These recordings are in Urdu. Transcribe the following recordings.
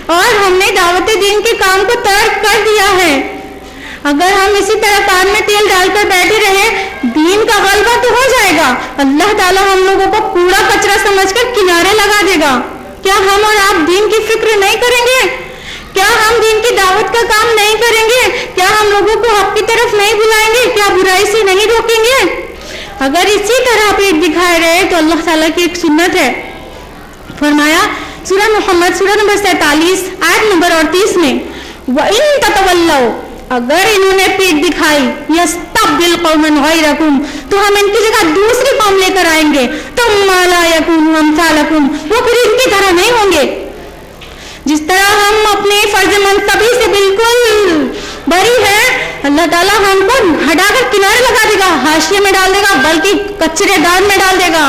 اور ہم نے دعوت دین کے کام کو ترک کر دیا ہے. اگر ہم اسی طرح کان میں تیل ڈال کر بیٹھے رہے دین کا غلبہ تو ہو جائے گا, اللہ تعالیٰ ہم لوگوں کو کوڑا کچرا سمجھ کر کنارے لگا دے گا. کیا ہم اور آپ دین کی فکر نہیں کریں گے؟ کیا ہم دین کی دعوت کا کام نہیں کریں گے؟ کیا ہم لوگوں کو حق کی طرف نہیں بلائیں گے؟ کیا برائی سے نہیں روکیں گے؟ اگر اسی طرح پیٹ دکھائے رہے تو اللہ تعالیٰ کی ایک سنت ہے, فرمایا سورہ محمد سورہ نمبر 47 آیت نمبر 38 میں, وَإِن تَتَوَلَّوْا, اگر انہوں نے پیٹ دکھائی, یستبدل قوما غیرکم, تو ہم ان کی جگہ دوسری قوم لے کر آئیں گے, ثم لا یکونوا امثالکم, وہ پھر ان کی طرح نہیں ہوں گے. جس طرح ہم اپنے فرض منصبی سے بالکل بری ہیں, اللہ تعالیٰ ہم کو ہٹا کر کنارے لگا دے گا, حاشیے میں ڈال دے گا, بلکہ کچرے دان میں ڈال دے گا,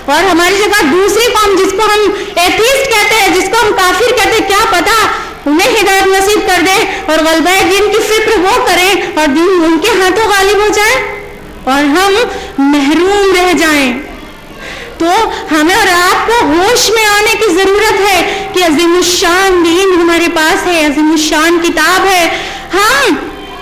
اور ہماری جگہ دوسری قوم جس کو ہم ایتھیسٹ کہتے ہیں, جس کو ہم کافر کہتے ہیں, کیا پتا انہیں ہدایت نصیب کر دے اور غلبہ دین کی فکر وہ کریں اور دین ان کے ہاتھوں غالب ہو جائے اور ہم محروم رہ جائیں. تو ہمیں اور آپ کو ہوش میں آنے کی ضرورت ہے کہ عظیم الشان دین ہمارے پاس ہے, عظیم الشان کتاب ہے. ہم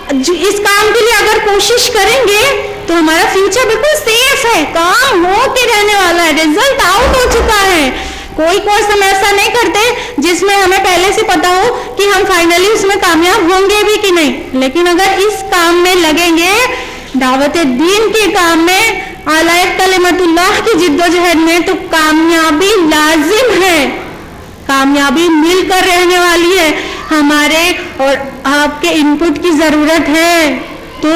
اس کام کے لیے اگر کوشش کریں گے تو ہمارا فیوچر بالکل سیف ہے, کام ہو کے رہنے والا ہے, رزلٹ آؤٹ ہو چکا ہے. کوئی کورس ہم ایسا نہیں کرتے جس میں ہمیں پہلے سے پتا ہو کہ ہم فائنلی اس میں کامیاب ہوں گے بھی کہ نہیں. لیکن اگر اس کام میں لگیں گے, دعوت دین کے کام میں, اعلیٰ کلمت اللہ کی جد و جہد میں, تو کامیابی لازم ہے, کامیابی مل کر رہنے والی ہے. ہمارے اور آپ کے انپٹ کی ضرورت ہے. تو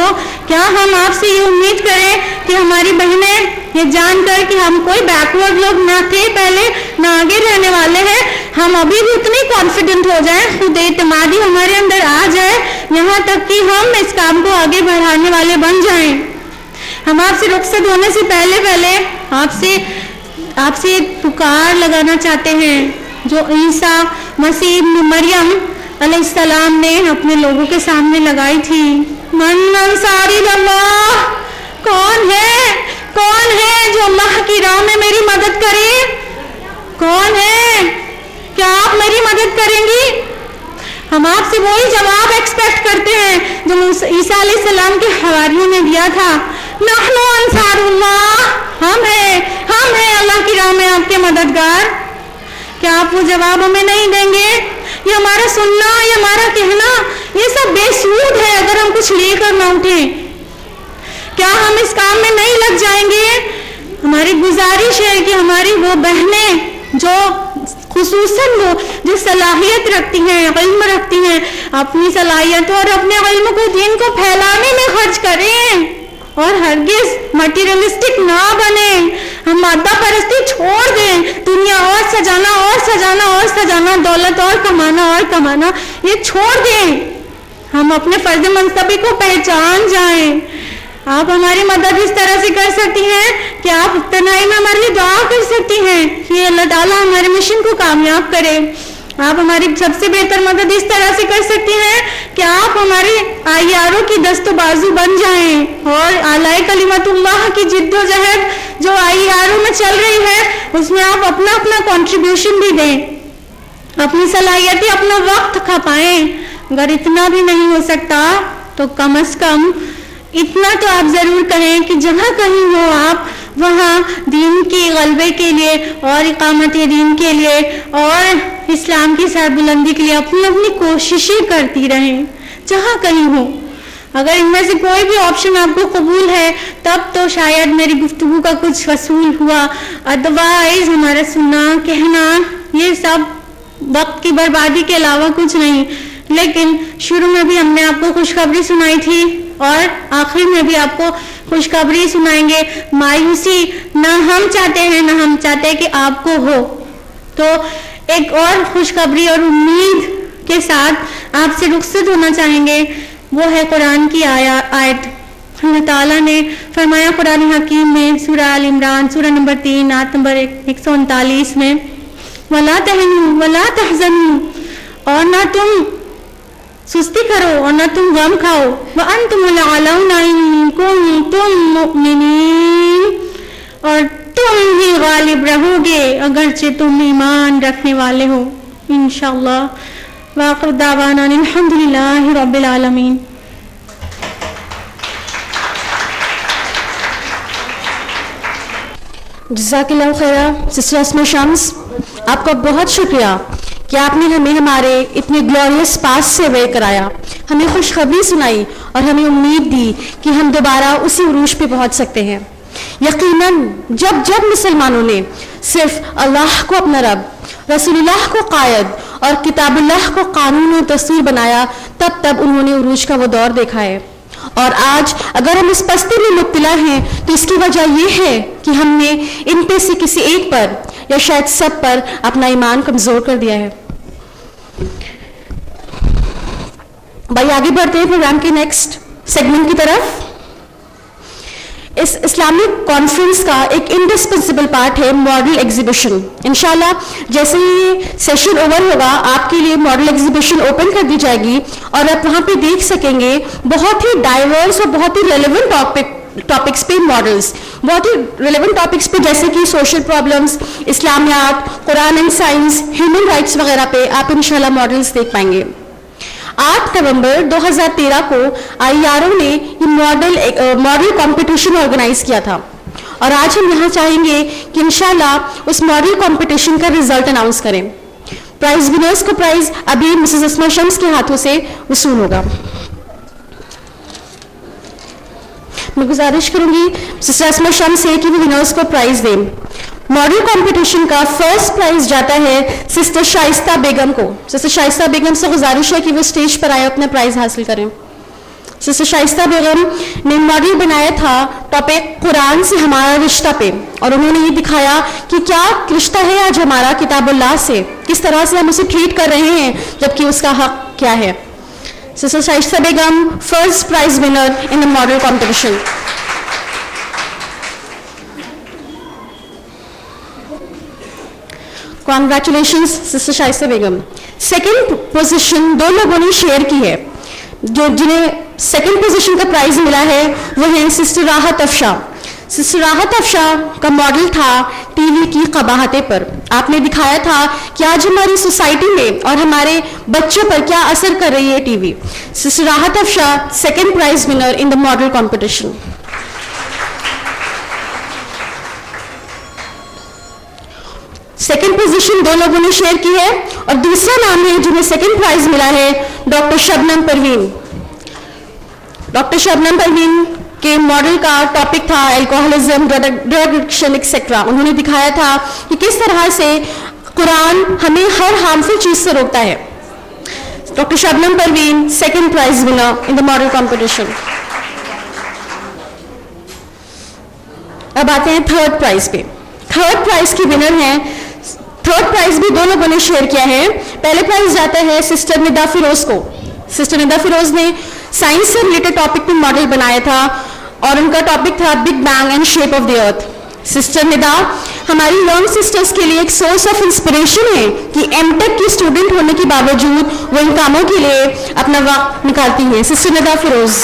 کیا ہم آپ سے یہ امید کریں کہ ہماری بہنیں یہ جان کر کہ ہم کوئی بیکورڈ لوگ نہ تھے پہلے نہ آگے رہنے والے ہیں, ہم ابھی بھی اتنی کانفیڈنٹ ہو جائیں, خود اعتمادی ہمارے اندر آ جائے, یہاں تک کہ ہم اس کام کو آگے بڑھانے والے بن جائیں. ہم آپ سے رخصت ہونے سے پہلے آپ سے ایک پکار لگانا چاہتے ہیں جو عیسیٰ مسیح مریم علیہ السلام نے اپنے لوگوں کے سامنے لگائی تھی. من انصاری اللہ, کون ہے جو اللہ کی راہ میں میری مدد کرے؟ کون ہے؟ کیا آپ میری مدد کریں گی؟ ہم آپ سے وہی جواب ایکسپیکٹ کرتے ہیں جو عیسیٰ علیہ السلام کے حواریوں نے دیا تھا, نحن انصار اللہ, ہم ہیں اللہ کی راہ میں آپ کے مددگار. کیا آپ وہ جواب ہمیں نہیں دیں گے؟ یہ ہمارا سننا, یہ ہمارا کہنا, یہ سب بے سود ہے اگر ہم کچھ لے کر نہ اٹھیں. کیا ہم اس کام میں نہیں لگ جائیں گے؟ ہماری گزارش ہے کہ ہماری وہ بہنیں جو خصوصاً وہ جو صلاحیت رکھتی ہیں, علم رکھتی ہیں, اپنی صلاحیتوں اور اپنے علم کو دین کو پھیلانے میں خرچ کریں اور ہرگز مٹیریلسٹک نہ بنیں. ہم مادہ پرستی چھوڑ دیں, دنیا اور سجانا, دولت اور کمانا یہ چھوڑ دیں. ہم اپنے فرض منصبی کو پہچان جائیں. آپ ہماری مدد اس طرح سے کر سکتی ہیں کہ آپ تنہائی میں ہمارے لیے دعا کر سکتی ہیں کہ اللہ تعالیٰ ہمارے مشن کو کامیاب کرے. آپ ہماری سب سے بہتر مدد اس طرح سے کر سکتی ہیں کہ آپ ہمارے آئیاروں کی دست و بازو بن جائیں اور اعلیٰ کلمت اللہ کی جد و جہد جو آئیاروں میں چل رہی ہے اس میں آپ اپنا کنٹریبیوشن بھی دیں, اپنی صلاحیتیں, اپنا وقت کھپائیں. اگر اتنا بھی نہیں ہو سکتا تو کم از کم اتنا تو آپ ضرور کہیں کہ جہاں کہیں ہو آپ وہاں دین کے غلبے کے لیے اور اقامت دین کے لیے اور اسلام کی سربلندی کے لیے اپنی کوششیں کرتی رہیں جہاں کہیں ہو. اگر ان میں سے کوئی بھی آپشن آپ کو قبول ہے تب تو شاید میری گفتگو کا کچھ وصول ہوا, ادروائز ہمارا سننا کہنا یہ سب وقت کی بربادی کے علاوہ کچھ نہیں. لیکن شروع میں بھی ہم نے آپ کو خوشخبری سنائی تھی اور آخری میں بھی آپ کو خوشخبری سنائیں گے. مایوسی نہ ہم چاہتے ہیں نہ ہم چاہتے کہ آپ کو ہو. تو ایک اور خوشخبری اور امید کے ساتھ آپ سے رخصت ہونا چاہیں گے, وہ ہے قرآن کی آیت. اللہ تعالیٰ نے فرمایا قرآن حکیم میں سورہ آل عمران سورہ نمبر 3 آیت نمبر 139 میں, وَلَا تَهِنُوا وَلَا تَحْزَنُوا, اور نہ تم سستی کرو اور نہ تم غم کھاؤ, وَأَنْتُمُ الْأَعْلَوْنَ إِن كُنتُم مُؤْمِنِينَ, اور تم ہی غالب رہو گے اگرچہ تم ایمان رکھنے والے ہو. انشاءاللہ وآخر دعوانا الحمد للہ رب العالمین. جزاک اللہ خیرہ سسٹر اسما شمس، آپ کا بہت شکریہ کہ آپ نے ہمیں ہمارے اتنے گلوریس پاس سے اوے کرایا، ہمیں خوشخبری سنائی اور ہمیں امید دی کہ ہم دوبارہ اسی عروج پہ پہنچ سکتے ہیں. یقیناً جب مسلمانوں نے صرف اللہ کو اپنا رب، رسول اللہ کو قائد اور کتاب اللہ کو قانون و دستور بنایا، تب انہوں نے عروج کا وہ دور دیکھا ہے. اور آج اگر ہم اس پستی میں مبتلا ہیں تو اس کی وجہ یہ ہے کہ ہم نے ان پہ سے کسی ایک پر یا شاید سب پر اپنا ایمان کمزور کر دیا ہے. بھائی آگے بڑھتے ہیں پروگرام کے نیکسٹ سیگمنٹ کی طرف. اس اسلامک کانفرنس کا ایک انڈسپنسبل پارٹ ہے ماڈل ایگزیبیشن. انشاءاللہ جیسے ہی سیشن اوور ہوگا آپ کے لیے ماڈل ایگزیبیشن اوپن کر دی جائے گی اور آپ وہاں پہ دیکھ سکیں گے بہت ہی ڈائیورس اور بہت ہی ریلیونٹ ٹاپکس پہ ماڈلس، بہت ہی ریلیونٹ ٹاپکس پہ جیسے کہ سوشل پرابلمس، اسلامیات، Quran and science, human rights وغیرہ پہ آپ انشاءاللہ ماڈلس دیکھ پائیں گے. 8 نومبر 2013 کو IRO نے یہ ماڈل کمپٹیشن آرگنائز کیا تھا اور آج ہم یہاں چاہیں گے کہ انشاءاللہ اس ماڈل کمپٹیشن کا رزلٹ اناؤنس کریں. پرائز ونرز کو پرائز ابھی مسز اسما شمس کے ہاتھوں سے وصول ہوگا. میں گزارش کروں گی سسٹر اسما شمس سے کہ وہ ونرز کو پرائز دیں. ماڈل کمپٹیشن کا فرسٹ پرائز جاتا ہے سسٹر شائستہ بیگم کو. سسٹر شائستہ بیگم سے گزارش ہے کہ وہ اسٹیج پر آئے اپنا پرائز حاصل کریں. سسٹر شائستہ بیگم نے ماڈل بنایا تھا ٹاپک قرآن سے ہمارا رشتہ پہ، اور انہوں نے یہ دکھایا کہ کیا رشتہ ہے آج ہمارا کتاب اللہ سے، کس طرح سے ہم اسے ٹریٹ کر رہے ہیں جبکہ اس کا حق کیا ہے. Sister Shaista Begum first prize winner in the model competition. Congratulations sister Shaista Begum. Second position 2 لوگوں نے شیئر کی ہے، جنہیں سیکنڈ پوزیشن کا پرائز ملا ہے وہ ہے سسٹر راحت افشا. سسٹر راحت افشا کا ماڈل تھا ٹی وی کی قباحتیں پر. آپ نے دکھایا تھا کہ آج ہماری سوسائٹی میں اور ہمارے بچوں پر کیا اثر کر رہی ہے T V. Sister Rahat Afsha second prize winner in the model competition. Second position 2 لوگوں نے شیئر کی ہے اور دوسرا نام ہے جنہیں سیکنڈ پرائز ملا ہے ڈاکٹر شبنم پروین. ڈاکٹر شبنم پروین کے ماڈل کا ٹاپک تھا الکوہلزم، ڈرگ ایڈکشن ایکسیٹرا. انہوں نے دکھایا تھا کہ کس طرح سے قرآن ہمیں ہر ہارمفل چیز سے روکتا ہے. Doctor Shabnam Parveen second prize winner in the model competition. اب آتے ہیں تھرڈ پرائز پہ. تھرڈ پرائز کی ونر ہیں، تھرڈ پرائز بھی 2 لوگوں نے شیئر کیا ہے. پہلے پرائز جاتا ہے سسٹر ندا فیروز کو. سسٹر ندا فیروز نے سائنس سے ریلیٹڈ ٹاپک پہ ماڈل بنایا تھا اور ان کا ٹاپک تھا big bang and shape of the earth. Sister Nida ہماری ینگ سسٹرز کے لیے ایک سورس آف انسپریشن ہے کہ M.Tech کی اسٹوڈنٹ ہونے کے باوجود وہ ان کاموں کے لیے اپنا وقت نکالتی ہیں. سسٹر ندا فیروز.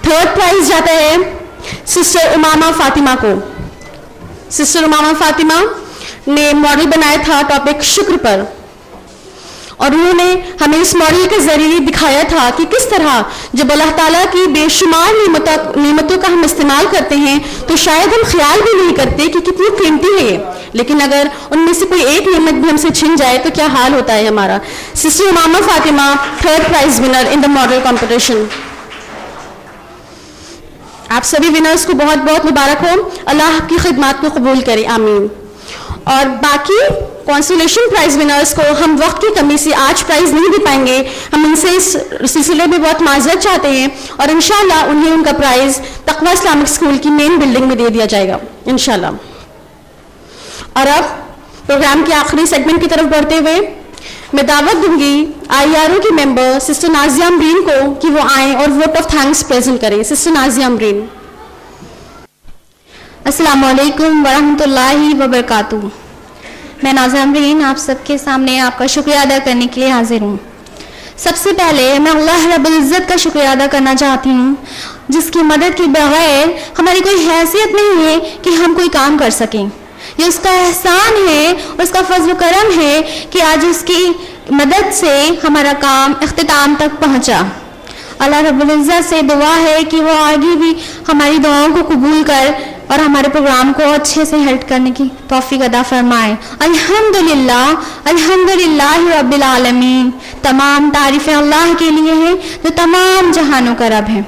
تھرڈ پرائز جاتا ہے سسٹر امامہ فاطمہ کو. سسٹر امامہ فاطمہ نے ماڈل بنایا تھا ٹاپک شکر پر اور انہوں نے ہمیں اس ماڈل کے ذریعے دکھایا تھا کہ کس طرح جب اللہ تعالیٰ کی بے شمار نعمتوں کا ہم استعمال کرتے ہیں تو شاید ہم خیال بھی نہیں کرتے کہ کتنی قیمتی ہے یہ، لیکن اگر ان میں سے کوئی ایک نعمت بھی ہم سے چھن جائے تو کیا حال ہوتا ہے ہمارا. Sister Imama Fatima third prize winner in the model competition. آپ سبھی ونرز کو بہت بہت مبارک ہو، اللہ آپ کی خدمات کو قبول کرے، آمین. اور باقی کانسولیشن پرائز ونرز کو ہم وقت کی کمی سے آج پرائز نہیں دے پائیں گے. ہم ان سے اس سلسلے میں بہت معذرت چاہتے ہیں اور انشاءاللہ انہیں ان کا پرائز تقویٰ اسلامک اسکول کی مین بلڈنگ میں دے دیا جائے گا انشاءاللہ. اور اب پروگرام کے آخری سیگمنٹ کی طرف بڑھتے ہوئے میں دعوت دوں گی IRO کی ممبر سسٹر نازیہ امرین کو کہ وہ آئیں اور ووٹ آف تھینکس پریزنٹ کریں. سسٹر نازیہ امرین. السلام علیکم ورحمۃ اللہ وبرکاتہ. میں نازیہ امرین آپ سب کے سامنے آپ کا شکریہ ادا کرنے کے لیے حاضر ہوں. سب سے پہلے میں اللہ رب العزت کا شکریہ ادا کرنا چاہتی ہوں جس کی مدد کے بغیر ہماری کوئی حیثیت نہیں ہے کہ ہم کوئی کام کر سکیں. یہ اس کا احسان ہے اور اس کا فضل و کرم ہے کہ آج اس کی مدد سے ہمارا کام اختتام تک پہنچا. اللہ رب العزت سے دعا ہے کہ وہ آگے بھی ہماری دعاؤں کو قبول کر اور ہمارے پروگرام کو اچھے سے ہیلڈ کرنے کی توفیق عطا فرمائے. الحمدللہ الحمدللہ رب العالمین. تمام تعریفیں اللہ کے لیے ہیں جو تمام جہانوں کا رب ہے.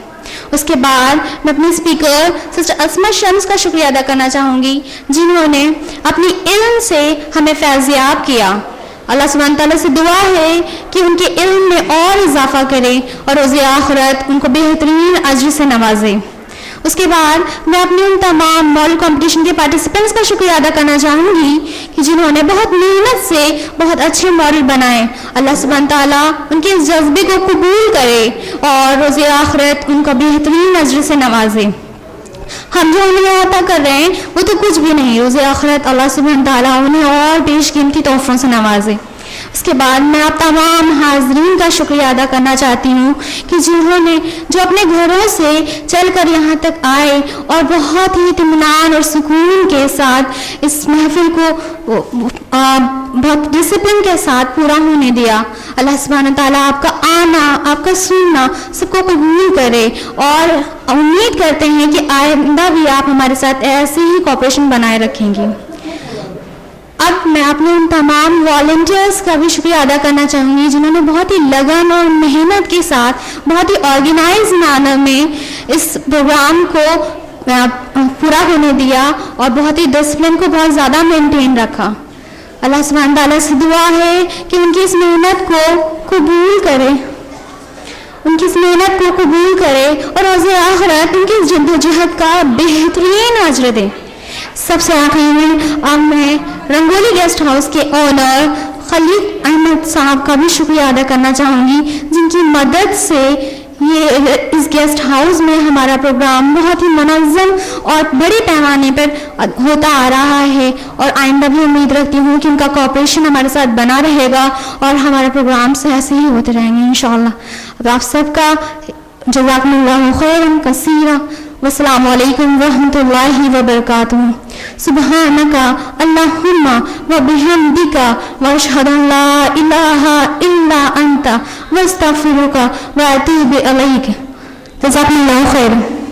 اس کے بعد میں اپنے اسپیکر سسٹر عصمت شمس کا شکریہ ادا کرنا چاہوں گی جنہوں نے اپنی علم سے ہمیں فیضیاب کیا. اللہ سبحانہ تعالیٰ سے دعا ہے کہ ان کے علم میں اور اضافہ کرے اور روز آخرت ان کو بہترین اجر سے نوازے. اس کے بعد میں اپنے ان تمام ماڈل کمپٹیشن کے پارٹیسپینٹس کا شکریہ ادا کرنا چاہوں گی کہ جنہوں نے بہت محنت سے بہت اچھے ماڈل بنائے. اللہ سبحانہ تعالیٰ ان کے اس جذبے کو قبول کرے اور روز آخرت ان کو بہترین اجر سے نوازے. ہم جو انہیں عطا کر رہے ہیں وہ تو کچھ بھی نہیں، روز آخرت اللہ سبحانہ تعالیٰ انہیں اور بیش قیمتی تحفوں سے نوازے. اس کے بعد میں آپ تمام حاضرین کا شکریہ ادا کرنا چاہتی ہوں کہ جنہوں نے جو اپنے گھروں سے چل کر یہاں تک آئے اور بہت ہی اطمینان اور سکون کے ساتھ اس محفل کو بہت ڈسپلن کے ساتھ پورا ہونے دیا. اللہ سبحانہ تعالیٰ آپ کا آنا آپ کا سننا سب کو قبول کرے اور امید کرتے ہیں کہ آئندہ بھی آپ ہمارے ساتھ ایسے ہی کوآپریشن بنائے رکھیں گے. اب میں اپنے ان تمام والنٹیئرس کا بھی شکریہ ادا کرنا چاہوں گی جنہوں نے بہت ہی لگن اور محنت کے ساتھ بہت ہی آرگنائز مینر میں اس پروگرام کو پورا ہونے دیا اور بہت ہی ڈسپلن کو بہت زیادہ مینٹین رکھا. اللہ سبحانہ تعالیٰ سے دعا ہے کہ ان کی اس محنت کو قبول کرے اور روز آخرت ان کی جدوجہد کا بہترین اجر دے. سب سے آخر میں اب میں رنگولی گیسٹ ہاؤس کے اونر خلیق احمد صاحب کا بھی شکریہ ادا کرنا چاہوں گی جن کی مدد سے یہ اس گیسٹ ہاؤس میں ہمارا پروگرام بہت ہی منظم اور بڑے پیمانے پر ہوتا آ رہا ہے اور آئندہ بھی امید رکھتی ہوں کہ ان کا کوآپریشن ہمارے ساتھ بنا رہے گا اور ہمارے پروگرام سے ایسے ہی ہوتے رہیں گے انشاءاللہ. اب آپ سب کا جزاکم اللہ خیرا کثیرا والسلام علیکم ورحمۃ اللہ وبرکاتہ. سبحانک اللہم وبحمدک واشہد ان لا الہ الا انت واستغفرک واتوب الیک. جزاکم اللہ خیرا.